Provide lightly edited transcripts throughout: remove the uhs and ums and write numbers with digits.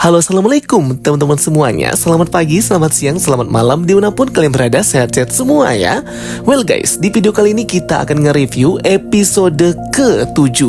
Halo, assalamualaikum teman-teman semuanya. Selamat pagi, selamat siang, selamat malam, dimanapun kalian berada, sehat-sehat semua ya. Well guys, di video kali ini kita akan nge-review episode ke-7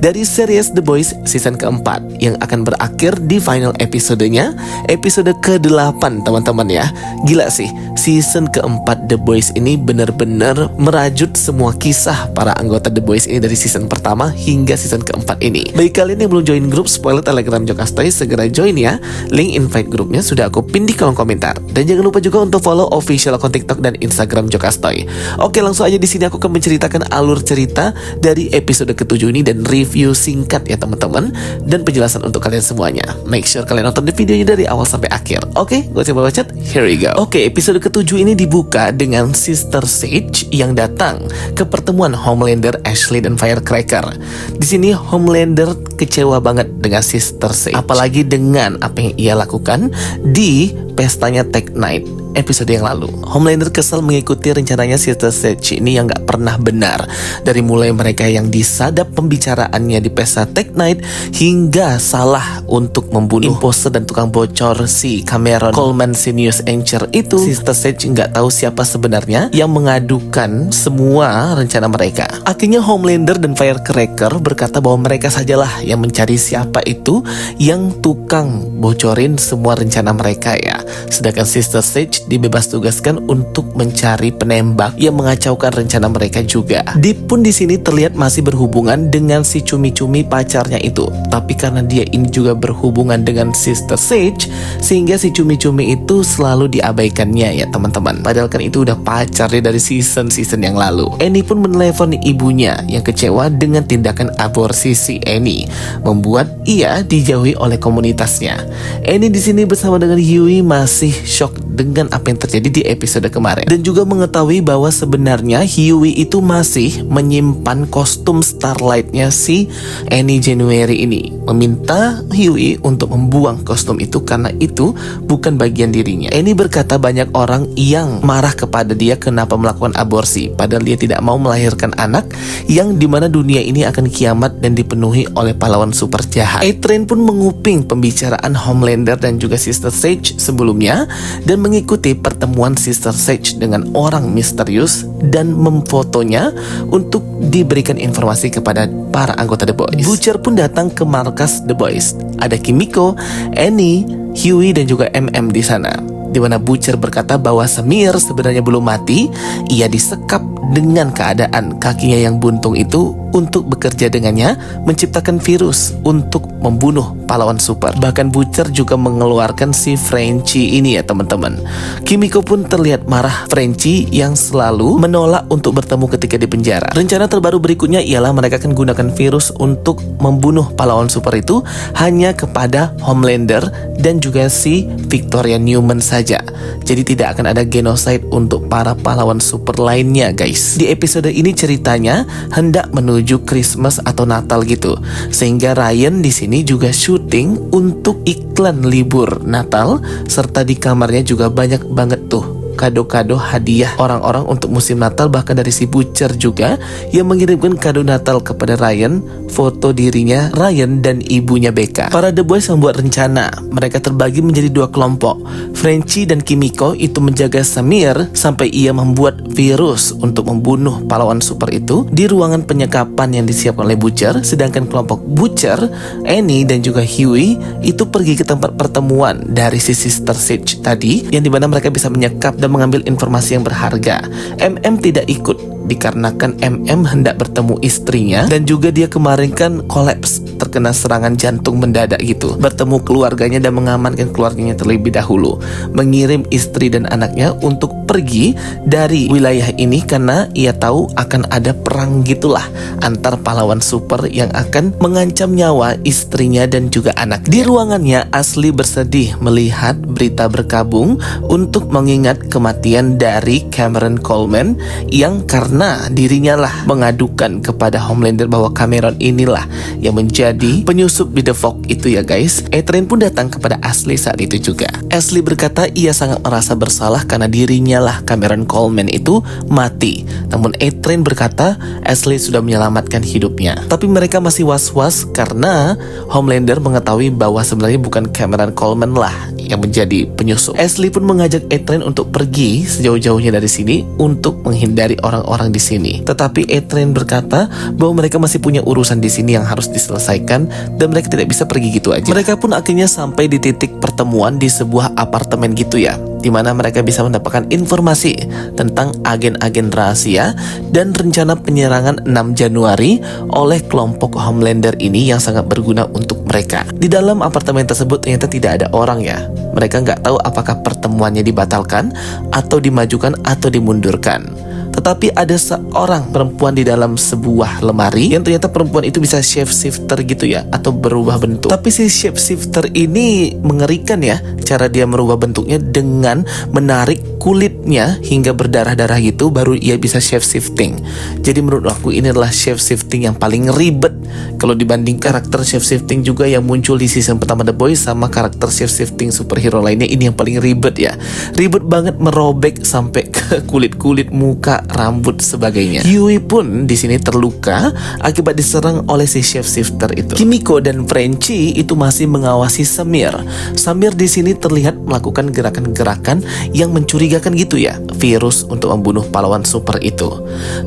dari series The Boys season keempat, yang akan berakhir di final episodenya, episode ke-8 teman-teman ya. Gila sih, season keempat The Boys ini benar-benar merajut semua kisah para anggota The Boys ini dari season pertama hingga season keempat ini. Bagi kalian yang belum join grup spoiler Telegram Jokastoy, segera join ya. Link invite grupnya sudah aku pin di kolom komentar. Dan jangan lupa juga untuk follow official akun TikTok dan Instagram Jokastoy. Oke, langsung aja di sini aku akan menceritakan alur cerita dari episode ke-7 ini dan review singkat ya teman-teman, dan penjelasan untuk kalian semuanya. Make sure kalian nonton di videonya dari awal sampai akhir. Oke, gue coba bacot. Here we go. Oke, episode ke-7 ini dibuka dengan Sister Sage yang datang ke pertemuan Homelander, Ashley, dan Firecracker. Di sini Homelander kecewa banget dengan Sister Sage, apalagi dengan apa yang ia lakukan di pestanya Tech Night episode yang lalu. Homelander kesal mengikuti rencananya Sister Sage ini yang gak pernah benar. Dari mulai mereka yang disadap pembicaraannya di pesta Tech Night, hingga salah untuk membunuh imposter dan tukang bocor si Cameron Coleman si news anchor itu. Sister Sage gak tahu siapa sebenarnya yang mengadukan semua rencana mereka. Akhirnya Homelander dan Firecracker berkata bahwa mereka sajalah yang mencari siapa itu yang tukang bocorin semua rencana mereka ya. Sedangkan Sister Sage dibebas tugaskan untuk mencari penembak yang mengacaukan rencana mereka juga. Deep pun di sini terlihat masih berhubungan dengan si cumi-cumi pacarnya itu. Tapi karena dia ini juga berhubungan dengan Sister Sage, sehingga si cumi-cumi itu selalu diabaikannya ya teman-teman. Padahal kan itu udah pacarnya dari season-season yang lalu. Annie pun menelepon ibunya yang kecewa dengan tindakan aborsi si Annie, membuat ia dijauhi oleh komunitasnya. Annie di sini bersama dengan Huey masih shock dengan apa yang terjadi di episode kemarin, dan juga mengetahui bahwa sebenarnya Huey itu masih menyimpan kostum Starlight-nya si Annie January ini. Meminta Huey untuk membuang kostum itu karena itu bukan bagian dirinya. Annie berkata banyak orang yang marah kepada dia kenapa melakukan aborsi, padahal dia tidak mau melahirkan anak yang dimana dunia ini akan kiamat dan dipenuhi oleh pahlawan super jahat. A-Train pun menguping pembicaraan Homelander dan juga Sister Sage sebelumnya dan mengikuti pertemuan Sister Sage dengan orang misterius dan memfotonya untuk diberikan informasi kepada para anggota The Boys. Butcher pun datang ke markas The Boys. Ada Kimiko, Annie, Huey, dan juga MM di sana, di mana Butcher berkata bahwa Samir sebenarnya belum mati. Ia disekap dengan keadaan kakinya yang buntung itu untuk bekerja dengannya menciptakan virus untuk membunuh pahlawan super. Bahkan Butcher juga mengeluarkan si Frenchie ini ya teman-teman. Kimiko pun terlihat marah Frenchie yang selalu menolak untuk bertemu ketika di penjara. Rencana terbaru berikutnya ialah mereka akan gunakan virus untuk membunuh pahlawan super itu hanya kepada Homelander dan juga si Victoria Newman saja. Jadi tidak akan ada genocide untuk para pahlawan super lainnya guys. Di episode ini ceritanya hendak menuju Christmas atau Natal gitu, sehingga Ryan di sini juga syuting untuk iklan libur Natal, serta di kamarnya juga banyak banget tuh kado-kado hadiah orang-orang untuk musim Natal. Bahkan dari si Butcher juga yang mengirimkan kado Natal kepada Ryan, foto dirinya, Ryan, dan ibunya Becca. Para The Boys membuat rencana. Mereka terbagi menjadi dua kelompok. Frenchie dan Kimiko itu menjaga Samir sampai ia membuat virus untuk membunuh pahlawan super itu di ruangan penyekapan yang disiapkan oleh Butcher. Sedangkan kelompok Butcher, Annie, dan juga Huey itu pergi ke tempat pertemuan dari si Sister Sage tadi, yang dimana mereka bisa menyekap dan mengambil informasi yang berharga. MM tidak ikut dikarenakan MM hendak bertemu istrinya, dan juga dia kemarin kan kolaps, terkena serangan jantung mendadak gitu. Bertemu keluarganya dan mengamankan keluarganya terlebih dahulu, mengirim istri dan anaknya untuk pergi dari wilayah ini karena ia tahu akan ada perang gitulah antar pahlawan super yang akan mengancam nyawa istrinya dan juga anak. Di ruangannya Ashley bersedih melihat berita berkabung untuk mengingat kematian dari Cameron Coleman yang karena karena dirinya lah mengadukan kepada Homelander bahwa Cameron inilah yang menjadi penyusup di The Fog itu ya guys. A-Train pun datang kepada Ashley saat itu juga. Ashley berkata ia sangat merasa bersalah karena dirinya lah Cameron Coleman itu mati. Namun A-Train berkata Ashley sudah menyelamatkan hidupnya. Tapi mereka masih was-was karena Homelander mengetahui bahwa sebenarnya bukan Cameron Coleman lah yang menjadi penyusup. Ashley pun mengajak A-Train untuk pergi sejauh-jauhnya dari sini untuk menghindari orang-orang di sini. Tetapi A-Train berkata bahwa mereka masih punya urusan di sini yang harus diselesaikan dan mereka tidak bisa pergi gitu aja. Mereka pun akhirnya sampai di titik pertemuan di sebuah apartemen gitu ya, di mana mereka bisa mendapatkan informasi tentang agen-agen rahasia dan rencana penyerangan 6 Januari oleh kelompok Homelander ini yang sangat berguna untuk mereka. Di dalam apartemen tersebut ternyata tidak ada orang ya. Mereka nggak tahu apakah pertemuannya dibatalkan atau dimajukan atau dimundurkan. Tetapi ada seorang perempuan di dalam sebuah lemari yang ternyata perempuan itu bisa shapeshifter gitu ya, atau berubah bentuk. Tapi si shapeshifter ini mengerikan ya, cara dia merubah bentuknya dengan menarik kulitnya hingga berdarah-darah gitu, baru ia bisa shapeshifting. Jadi menurut aku ini adalah shapeshifting yang paling ribet kalau dibanding karakter shapeshifting juga yang muncul di season pertama The Boys sama karakter shapeshifting superhero lainnya. Ini yang paling ribet ya, ribet banget merobek sampai ke kulit-kulit, muka, rambut sebagainya. Huey pun di sini terluka akibat diserang oleh si shapeshifter itu. Kimiko dan Frenchie itu masih mengawasi Samir. Samir di sini terlihat melakukan gerakan-gerakan yang mencurigakan gitu ya, virus untuk membunuh pahlawan super itu.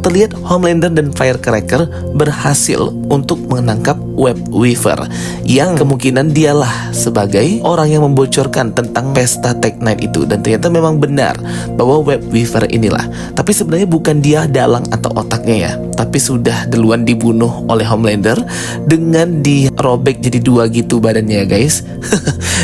Terlihat Homelander dan Firecracker berhasil untuk menangkap Web Weaver yang kemungkinan dialah sebagai orang yang membocorkan tentang pesta Tech Night itu. Dan ternyata memang benar bahwa Web Weaver inilah, tapi sebenarnya bukan dia dalang atau otaknya ya, tapi sudah duluan dibunuh oleh Homelander dengan dirobek jadi 2 gitu badannya ya guys.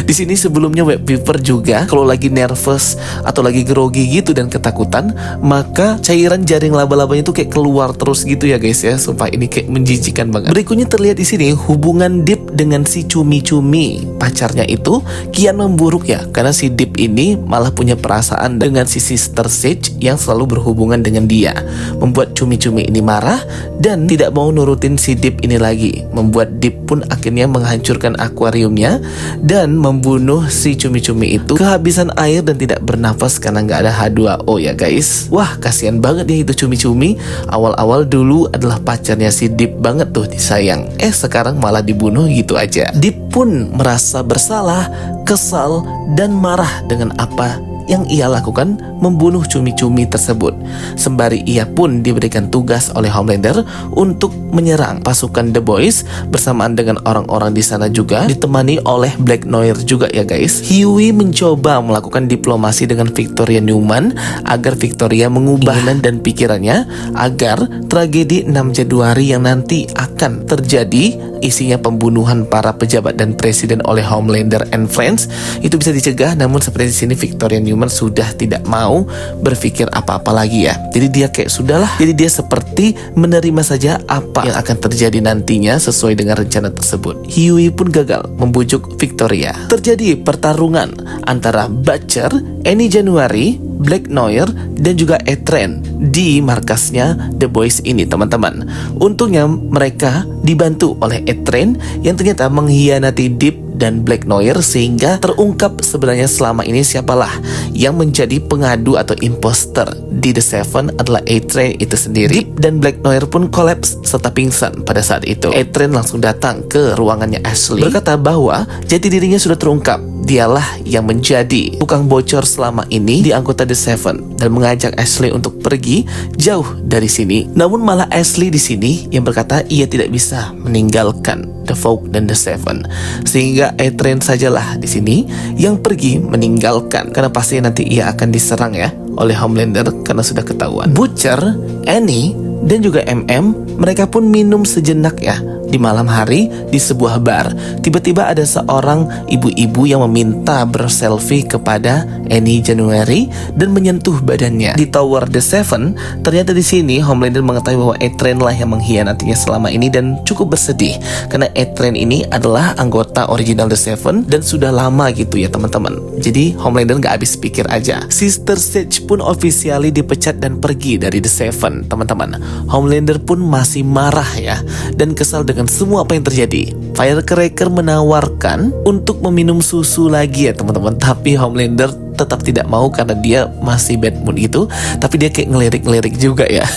Di sini sebelumnya Web Weaver juga kalau lagi nervous atau lagi grogi gitu dan ketakutan, maka cairan jaring laba-labanya itu kayak keluar terus gitu ya guys ya. Sumpah ini kayak menjijikan banget. Berikutnya terlihat di sini hubungan Deep dengan si Cumi-Cumi pacarnya itu kian memburuk ya, karena si Deep ini malah punya perasaan dengan si Sister Sage yang selalu berhubungan dengan dia, membuat Cumi-Cumi ini marah dan tidak mau nurutin si Deep ini lagi, membuat Deep pun akhirnya menghancurkan akuariumnya dan membunuh si Cumi-Cumi itu kehabisan air dan tidak bernafas karena nggak ada H2O ya guys. Wah kasihan banget ya itu Cumi-Cumi, awal-awal dulu adalah pacarnya si Deep banget tuh disayang, sekarang malah dibunuh gitu aja. Deep pun merasa bersalah, kesal dan marah dengan apa yang ia lakukan membunuh Cumi-Cumi tersebut. Sembari ia pun diberikan tugas oleh Homelander untuk menyerang pasukan The Boys bersamaan dengan orang-orang di sana juga ditemani oleh Black Noir juga ya guys. Huey mencoba melakukan diplomasi dengan Victoria Newman agar Victoria mengubah dan pikirannya agar tragedi 6 Januari yang nanti akan terjadi, isinya pembunuhan para pejabat dan presiden oleh Homelander and Friends, itu bisa dicegah. Namun seperti di sini Victoria Newman sudah tidak mau berpikir apa-apa lagi ya. Jadi dia kayak sudahlah. Jadi dia seperti menerima saja apa yang akan terjadi nantinya sesuai dengan rencana tersebut. Huey pun gagal membujuk Victoria. Terjadi pertarungan antara Butcher, Annie January, Black Noir dan juga A-Train di markasnya The Boys ini teman-teman. Untungnya mereka dibantu oleh A-Train yang ternyata mengkhianati Deep dan Black Noir sehingga terungkap sebenarnya selama ini siapalah yang menjadi pengadu atau imposter di The Seven adalah A-Train itu sendiri. Deep dan Black Noir pun kolaps serta pingsan pada saat itu. A-Train langsung datang ke ruangannya Ashley berkata bahwa jati dirinya sudah terungkap. Dialah yang menjadi tukang bocor selama ini di anggota The Seven dan mengajak Ashley untuk pergi jauh dari sini. Namun malah Ashley di sini yang berkata ia tidak bisa meninggalkan The Fog dan The Seven, sehingga A-Train sajalah di sini yang pergi meninggalkan karena pasti nanti ia akan diserang ya oleh Homelander karena sudah ketahuan. Butcher, Annie dan juga MM mereka pun minum sejenak ya di malam hari di sebuah bar. Tiba-tiba ada seorang ibu-ibu yang meminta berselfie kepada Annie January dan menyentuh badannya. Di Tower The Seven, ternyata di sini Homelander mengetahui bahwa A-Train lah yang mengkhianatinya selama ini dan cukup bersedih karena A-Train ini adalah anggota original The Seven dan sudah lama gitu ya teman-teman. Jadi Homelander gak habis pikir aja. Sister Sage pun officially dipecat dan pergi dari The Seven, teman-teman. Homelander pun masih marah ya dan kesal dengan semua apa yang terjadi. Firecracker menawarkan untuk meminum susu lagi ya teman-teman, tapi Homelander tetap tidak mau karena dia masih bad mood gitu. Tapi dia kayak ngelirik-ngelirik juga ya.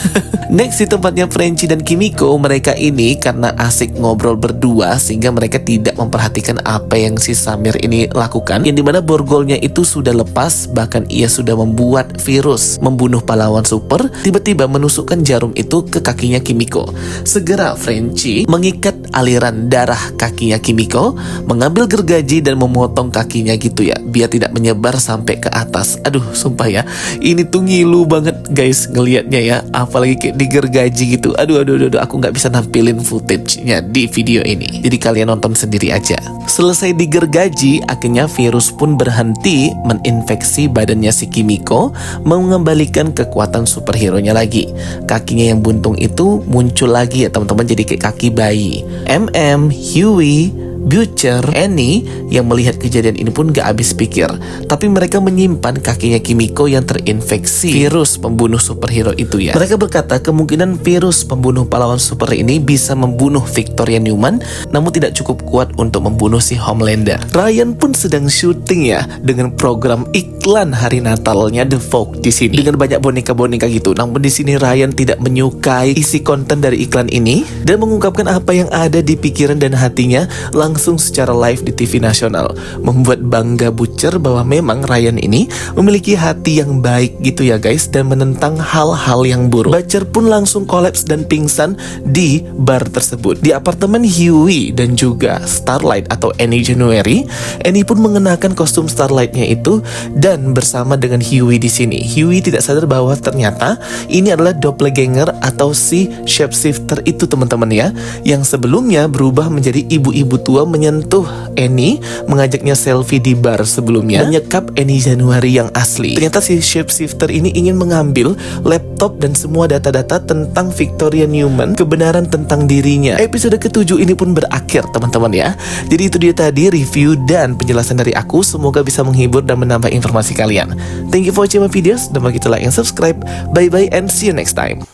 Next di tempatnya Frenchie dan Kimiko, mereka ini karena asik ngobrol berdua sehingga mereka tidak memperhatikan apa yang si Samir ini lakukan, yang dimana borgolnya itu sudah lepas, bahkan ia sudah membuat virus membunuh pahlawan super. Tiba-tiba menusukkan jarum itu ke kakinya Kimiko. Segera Frenchie mengikat aliran darah kakinya Kimiko, mengambil gergaji dan memotong kakinya gitu ya, biar tidak menyebar sampai ke atas. Aduh sumpah ya, ini tuh ngilu banget guys ngelihatnya ya, apalagi kayak digergaji gitu. Aduh aku nggak bisa nampilin footage-nya di video ini, jadi kalian nonton sendiri aja. Selesai digergaji, akhirnya virus pun berhenti menginfeksi badannya si Kimiko, mengembalikan kekuatan superhero-nya lagi. Kakinya yang buntung itu muncul lagi ya teman-teman, jadi kayak kaki bayi. Huey, Butcher, Annie yang melihat kejadian ini pun gak habis pikir, tapi mereka menyimpan kakinya Kimiko yang terinfeksi virus pembunuh superhero itu ya. Mereka berkata kemungkinan virus pembunuh pahlawan super ini bisa membunuh Victoria Newman, namun tidak cukup kuat untuk membunuh si Homelander. Ryan pun sedang syuting ya dengan program iklan hari Natalnya The Vogue di sini dengan banyak boneka-boneka gitu. Namun di sini Ryan tidak menyukai isi konten dari iklan ini dan mengungkapkan apa yang ada di pikiran dan hatinya langsung secara live di TV nasional, membuat bangga Butcher bahwa memang Ryan ini memiliki hati yang baik gitu ya guys, dan menentang hal-hal yang buruk. Butcher pun langsung kolaps dan pingsan di bar tersebut. Di apartemen Huey dan juga Starlight atau Annie January, Annie pun mengenakan kostum Starlightnya itu dan bersama dengan Huey di sini. Huey tidak sadar bahwa ternyata ini adalah doppelganger atau si shapeshifter itu teman-teman ya, yang sebelumnya berubah menjadi ibu-ibu tua menyentuh Annie, mengajaknya selfie di bar sebelumnya, menyekap Annie January yang asli. Ternyata si shapeshifter ini ingin mengambil laptop dan semua data-data tentang Victoria Newman, kebenaran tentang dirinya. Episode ke-7 ini pun berakhir teman-teman ya. Jadi itu dia tadi review dan penjelasan dari aku, semoga bisa menghibur dan menambah informasi kalian. Thank you for watching my videos, dan bagi like and subscribe. Bye bye and see you next time.